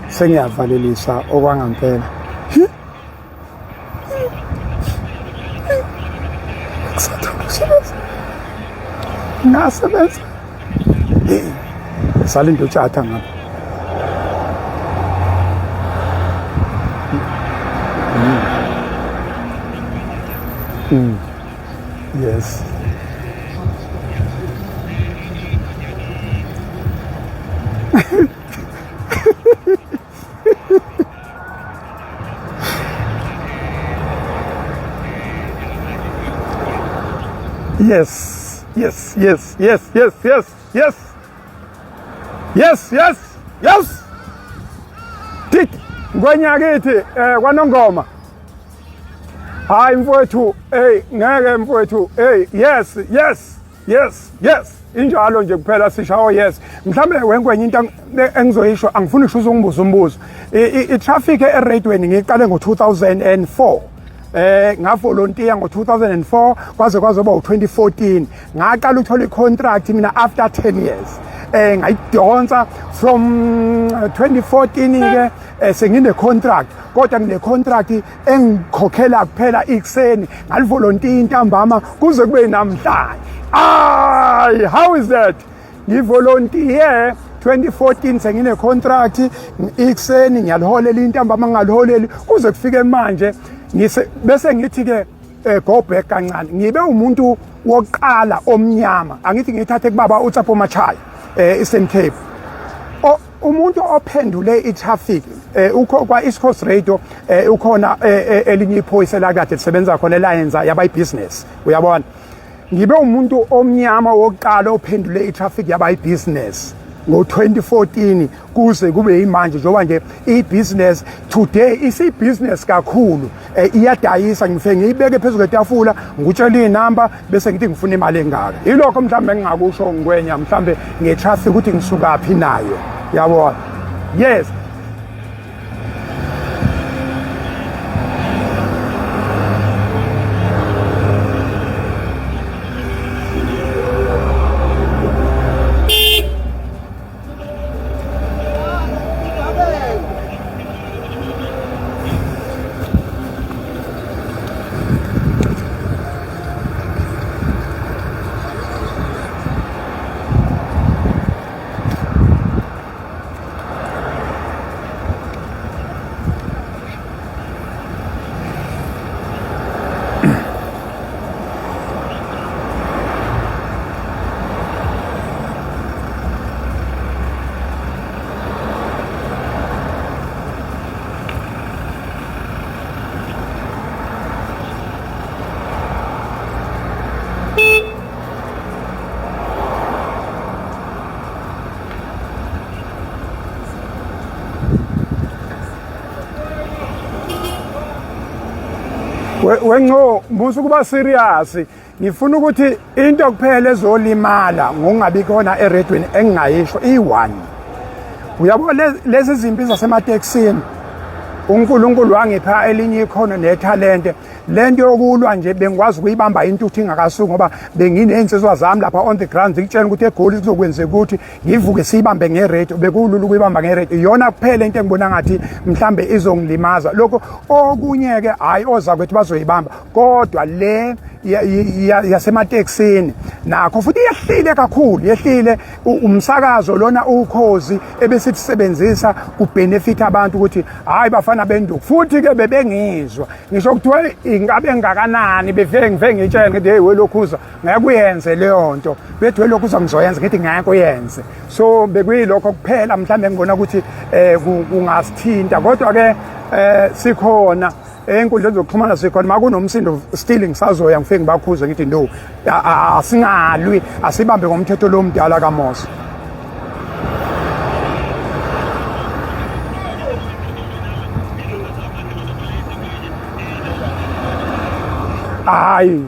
sengiyavalelisa okwangampela. Ngisathanda ukusebenza. Ngasebenza. Salinda utshata ngapha. Yes. Yes, yes, yes, yes, yes, yes, yes. Yes, yes, yes. Tik, ngwanyakithi kwaNongoma. Hayi mfowethu, ngeke mfowethu, yes, yes, yes, yes. Injalo nje kuphela sishawo yes. Mhlambe wenkwenye into engizoyisho angifuni usho uzongibuza umbuzo. I-traffic eRadweni ngiqale ngo-2004. Ngavolontiya ngo-2004 kwaze kwazoba u-2014. Ngaqala ukuthola i-contract mina after 10 years. Ngayidonsa from 2014 ke sengine contract kodwa ngine contract engikhokhela kuphela ikuseni ngalivolontiya intambama kuze kube namhlanje. How is that? Ngivolontiye 2014 sengine contract ikuseni ngiyaliholela intambama ngaliholeli kuze kufike manje bese ngithi ke go back kancane ngibe umuntu wokuqala omnyama angithi ngithathe kubaba uTshapo Machaya Eastern Cape umuntu ophendule itraffic ukho kwa East Coast Radio ukhona elinye iphoyisa la kade lisebenza khona eLions yaba ibusiness uyabona ngibe umuntu omnyama wokuqala ophendule itraffic yaba ibusiness ngo-2014 kuze kube imanje njengoba nje i-business today isi-business kakhulu iyadayisa ngifike ngiyibeke phezulu kwetafula ngikutshela iy'namba bese ngithi ngifuna imali engaka yilokho mhlawumbe engingakusho ngikwenya mhlawumbe nge-traffic ukuthi ngisukaphi nayo yabona yes. Wenco musu kuba serious ngifuna ukuthi into kuphela ezolimala ngokungabi khona eRadweni engingayisho i1 uyabona lezi zimpi zasemateksini uNkulunkulu wangipha elinye ikhono nethalente lento yokulwa nje bengikwazi ukuyibamba intuthu ingakasuki ngoba benginensizwa zami lapha on the ground ngikutshela ukuthi eGoli kuzokwenzeka ukuthi ngivuke siyibambe ngeRadio bekulula ukuyibamba ngeRadio iyona kuphela into engibona ngathi mhlambe izongilimaza lokho okunye ke hayi oza kwethu bazoyibamba kodwa le yasemateksini nakho futhi yehlile kakhulu yehlile umsakazo lona ukhozi ebesithi sebenzisa kubenefit abantu ukuthi hayi bafana benduku futhi ke bebengizwa ngisho kuthiwa ingabe ngakanani beveke ngitshela ngithi hey welokhuza ngeke leyo nto bethi welokhuza ngizoyenza ngithi ngeke uyenze so bekuyilokho kuphela mhlambe ngibona ukuthi kungasithinta kodwa ke sikhona enkundleni zokuxhumana sikhona makunomsindo still ngisazoya ngifike ngibakhuze ngithi no asingalwi asibambe ngomthetho lo mdala kaMosi. Hayi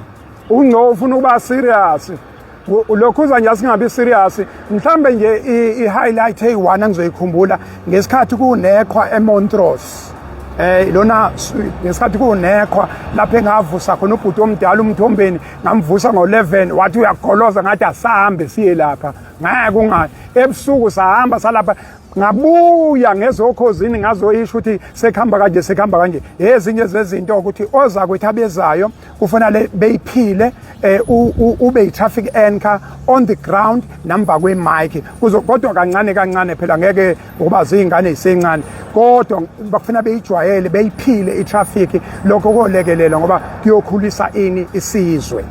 ungco ufuna ukuba serious ulokhuza nje asingabi serious mhlambe nje i-highlight eyi1 engizoyikhumbula ngesikhathi kuneqhwa eMontrose lona ngesikhathi kunekhwa lapho engavusa khona ubhuti omdala uMthombeni ngamvusa ngo11 wathi uyagoloza ngathi asahambe siye lapha ngeke ungani ebusuku sahamba salapha ngabuya ngezokhozini ngazoyisho ukuthi sekuhamba kanje ezinye zezinto ukuthi oza kwethi abezayo kufanele beyiphile ube traffic anchor on the ground namba kwemic kodwa kancane phela ngeke ukuba zingane ezisencane kodwa bakufuna beyijwayele beyiphile itraffic lokho kolekelela ngoba kuyokhulisa ini isizwe.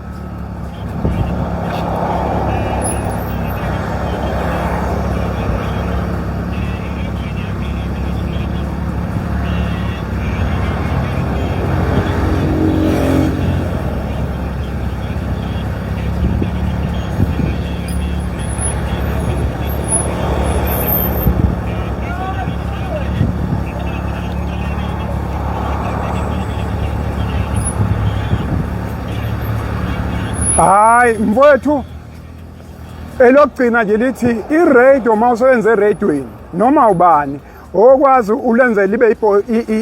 Hayi mfowethu elokugcina nje lithi iradio mawusebenza eradioini noma ubani okwazi ulenze libe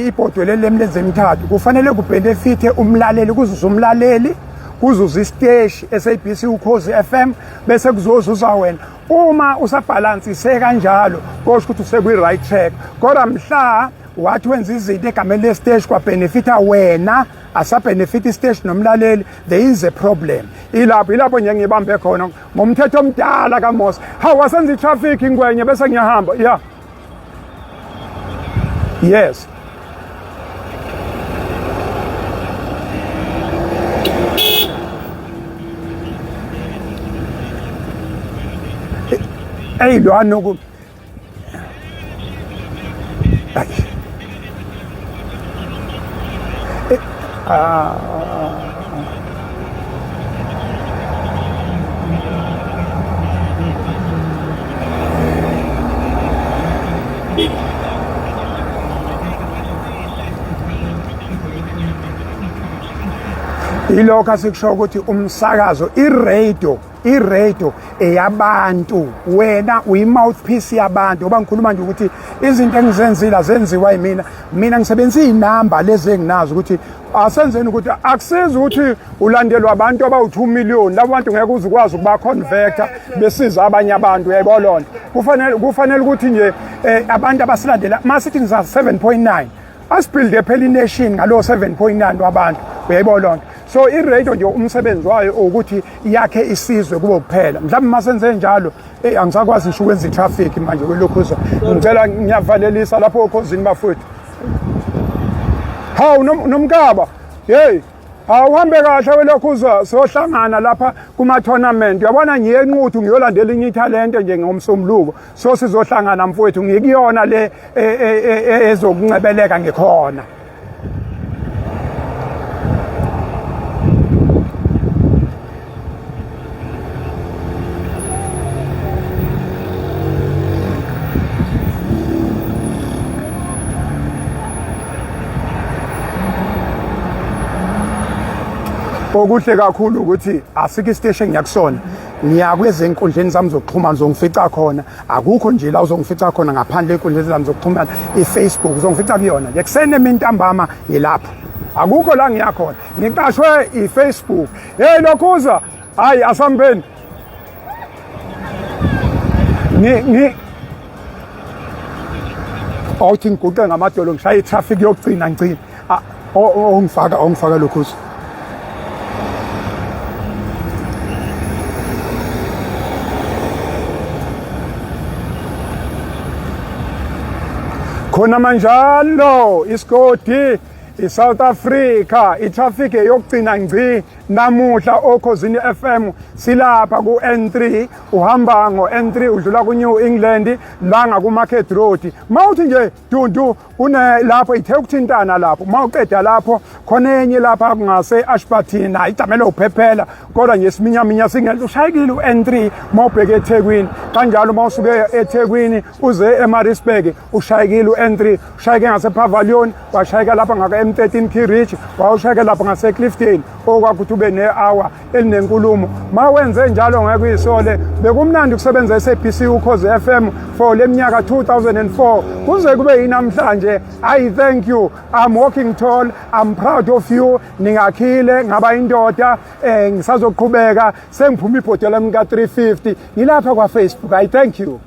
ibhodwe lemlenze emithathu kufanele kubenefite umlaleli kuzuza umlaleli kuzuza isiteshi SABC Ukhozi FM bese kuzozuza wena uma usabhalansise kanjalo kusho ukuthi usekwi-right track kodwa mhla wathi wenza izinto egameni lesiteshi kwabenefita wena asabenefit isiteshi nomlaleli there is a problem ilapho nje ngibambe khona ngomthetho omdala kaMose wasenza itraffic ingwenye bese ngiyahamba yeah yes lwanoku ilokho asikusho ukuthi umsakazo iradio eyabantu wena uyi-mouthpiece yabantu ngoba ngikhuluma nje ukuthi izinto engizenzile zenziwa mina ngisebenzisa iy'namba lezi enginazo ukuthi asenzeni ukuthi akusizi ukuthi ulandelwa abantu abawu-2 million labo bantu ngeke uze ukwazi ukuba-convector besiza abanye abantu uyayibona kufanele ukuthi nje abantu abasilandela masithi ngisa 7.9 asibhilde phela ination ngalo 7.9 wabantu uyayibona so iradio nje umsebenzi wayo ukuthi yakhe isizwe kube kuphela mhlawumbe masenze njalo angisakwazi ngisho ukwenza itraffic manje kwelokhuza ngicela ngiyavalelisa lapho okhozini bafowethu hawu nomkaba hey awuhambe kahle welokhuza sohlangana lapha kuma-tournament uyabona ngiye enquthu ngiyolandela inye ithalente nje ngomsombuluko so sizohlangana mfowethu ngikuyona le ezokuncebeleka ngikhona okuhle kakhulu ukuthi asike isiteshi engiyakusona ngiyakwezenkundleni zami zokuxhumana zongifica khona akukho nje la uzongifica khona ngaphandle enkundleni zami zokuxhumana iFacebook uzongifica kuyona nje kusene emini ntambama yilapho akukho la ngiyakhona ngiqashwe iFacebook hey lokhuza hayi asambeni awuthi ngiguqe ngamadolo ngishaya itraffic yokugcina ngicina ongifaka lokhuza khona manjalo isigodi iSouth Africa itraffic eyokugcina ngci namuhla okhozini FM silapha ku-N3 uhamba ngo-N3 udlula ku-New England la ngaku-Market Road mawuthi nje dundu lapho ithe ukuthintana lapho mawuqeda lapho khona enye lapha kungase-Ashburton idamela uphephela kodwa nje siminyaminya singela ushayekile u-N3 mawubheke eThekwini kanjalo mawusuke eThekwini uze eMaritzburg ushayekile u-N3 ushayeke ngase-Pavilion washayeka lapha ngaka-M13 Key Ridge wawushayeke lapha ngase-Clifton okwakuthi kube ne-hour elinenkulumo. Mawenze njalo ngeke uyisole. Bekumnandi ukusebenza eSABC Ukhozi FM for leminyaka 2004 kuze kube yinamhlanje. I thank you. I'm walking tall. I'm proud of you. Ningakhile ngaba indoda ngisazoqhubeka sengiphuma ibhodwe lami ka 350 ngilapha kwa Facebook. I thank you.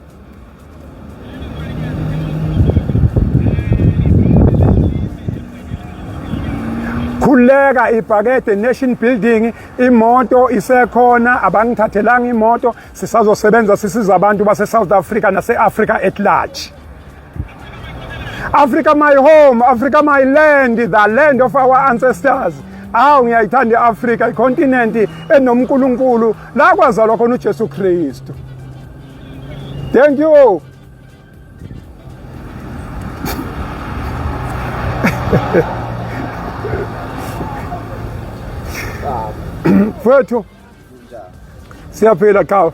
Khuleka ibhakede Nation Building, imoto isekhona, abangithathelanga imoto, sisazosebenza sisiza abantu base South Africa nase Africa at large. Africa my home, Africa my land, the land of our ancestors. Awu ngiyayithanda iAfrica, icontinent enomnkulunkulu la kwazalwa khona uJesu Kristu. Thank you. Mfowethu siyaphila cha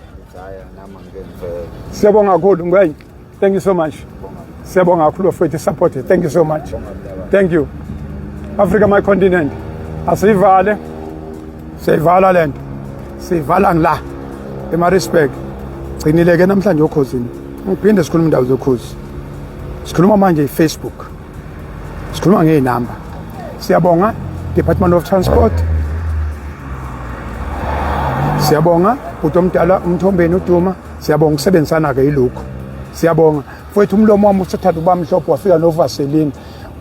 siyabonga kakhulu ngwenye. Thank you so much. Siyabonga kakhulu mfowethu support. Thank you so much. Thank you. Africa my continent. Asivale siyivala lento siyivala ngila eMaritzburg. Gcinileke namhlanje ukhosini ngiphinde sikhuluma indawo zokhozi. Sikhuluma manje eFacebook. Sikhuluma ngeinamba. Siyabonga Department of Transport. Siyabonga uTomdala Umthombeni uDuma. Siyabonga ukusebenzisana ke yilokho. Siyabonga mfowethu umlomo wami usathatha uba mhlophe wafika novaseline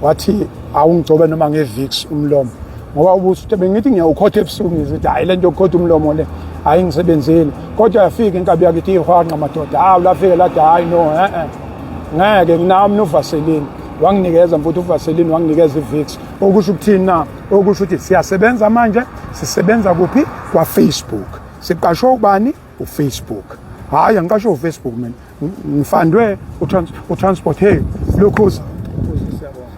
wathi awungcobe noma ngevix umlomo ngoba ubusuthi bengithi ngiyawukhotha ebusuku ngizithi hayi lento yokukhotha umlomo le hayi ngisebenzile kodwa yafika inkabi yakithi ihwanqa madoda hawu lafike lathi hayi no ngeke nginami novaseline wanginikeza mfowethu uvaseline wanginikeza ivix okusho ukuthini na okusho ukuthi siyasebenza manje sisebenza kuphi kwa Facebook siqashwe ubani uFacebook hayi angiqashwe uFacebook mina ngifandwe uTransport hey lokhozi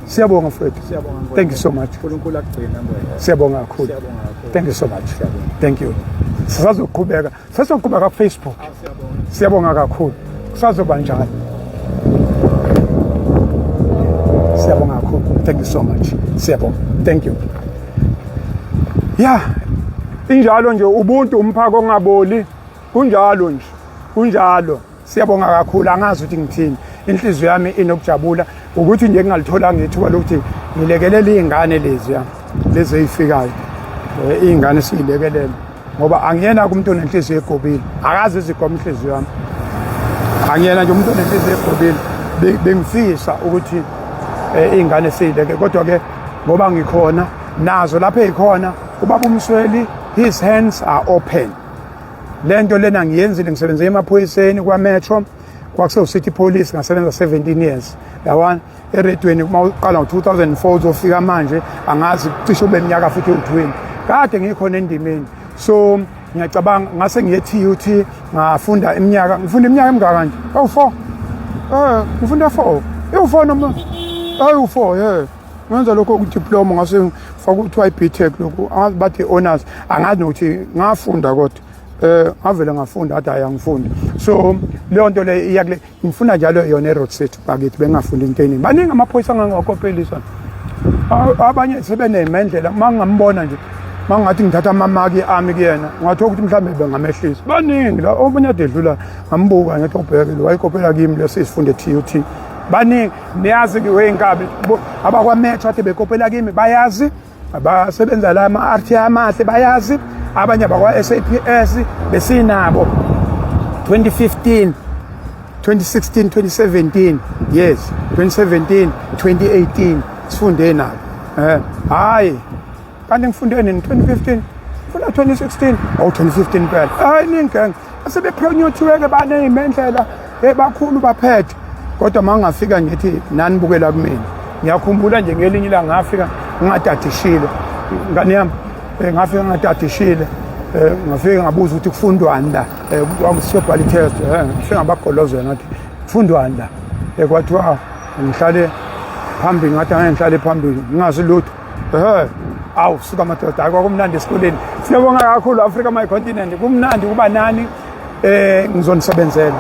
siyabonga mfowethu thank you so much uNkulunkulu akugcina manje siyabonga kakhulu thank you so much thank you sisazoqhubeka ku Facebook siyabonga kakhulu kusazoba njalo siyabonga kakhulu thank you so much siyabonga thank you yeah injalo nje ubuntu umphako ongaboli kunjalo nje kunjalo siyabonga kakhulu angazi ukuthi ngithini inhliziyo yami inokujabula ukuthi nje ngalithola ngethuba lokuthi ngilekelele izingane lezi ezifikayo izingane siyilekelele ngoba angiyena kumuntu onenhliziyo egobile akazi izigoma inhliziyo yami angiyena nje umuntu onenhliziyo egobile bengifisa ukuthi izingane siyileke kodwa ke ngoba ngikhona nazo lapha ezikhona ubaba uMsweli his hands are open lento lena ngiyenzile ngisebenze emaphoyiseni kwa Metro kwakusewu City Police ngasebenza 17 years yabona eredweni uma uqala ngo2004 uzofika manje angazi cishe ube minyaka futhi u20 kade ngikhona endimeni so ngiyacabanga ngase ngiye TUT ngafunda iminyaka emingaka nje awu4 ngifunda 4 u4 noma awu4 ngenza lokho kudiploma ngase ngifaka ukuthiwa iBTech lokho angazi bathi honors angazi nokuthi ngafunda kodwa ngavele ngafunda hayi angifundi so leyo nto le iyakule ngifuna njalo yona eRoad City bakithi bengafundi into eningi baningi amaphoyisa angangakopelisa abanye sebenemendlela mangambona nje mangathi ngithatha amamaki ami kuyena ngathola ukuthi mhlambe bengamehlisa baningi la omunye adedlula ngambuka ngathi ubheke lo wayikopela kimi lesisifunde TUT baningi niyazi kuyinkabi abakwa Metro athi bekopela kimi bayazi abasebenza la ama RT amahle bayazi abanye bakwa SAPS besinabo 2015 2016 2017 yes 2017 2018 sifunde nabo hayi kanti ngifunde nini 2015 funa 2016 awu 2015 phela hayi ningi asebepronyothiwe ke banezimendlela ebakhulu baphethe kodwa mangafika ngithi nani bukela kumina ngiyakhumbula nje ngelinye la ngafika ngingadadishile ngani yami ngafika ngingadadishile ngafika ngabuza ukuthi kufundwani la kwakusiyobhala test ngafika ngabagolozela ngathi kufundwani la kwathiwa ngihlale phambili ngathi ngihlale phambili ngingazi lutho awu suka madoda kwakumnandi esikoleni siyabonga kakhulu Africa my continent kumnandi kuba nani ngizonisebenzela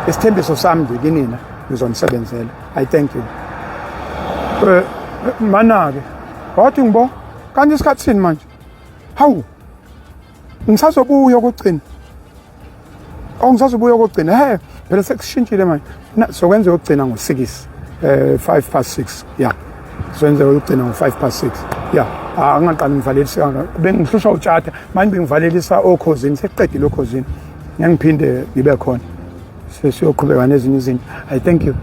isithembiso sami nje kinina ngizonisebenzela I thank you mana ke wathi ngibo kanti isikhathi sini manje hawu ngisazobuya ukugcina ngisazobuya ukugcina phela sekushintshile manje sokwenza ukugcina ngo-6 5:06 yeah sokwenza ukugcina ngo-5:06 yeah angaqali ngivalelise bengihlushwa utshata manje bengivalelisa okhosini sekuqedile okhosini ngiyaphinde ngibe khona sesiyoqhubeka nezinye izinto I thank you.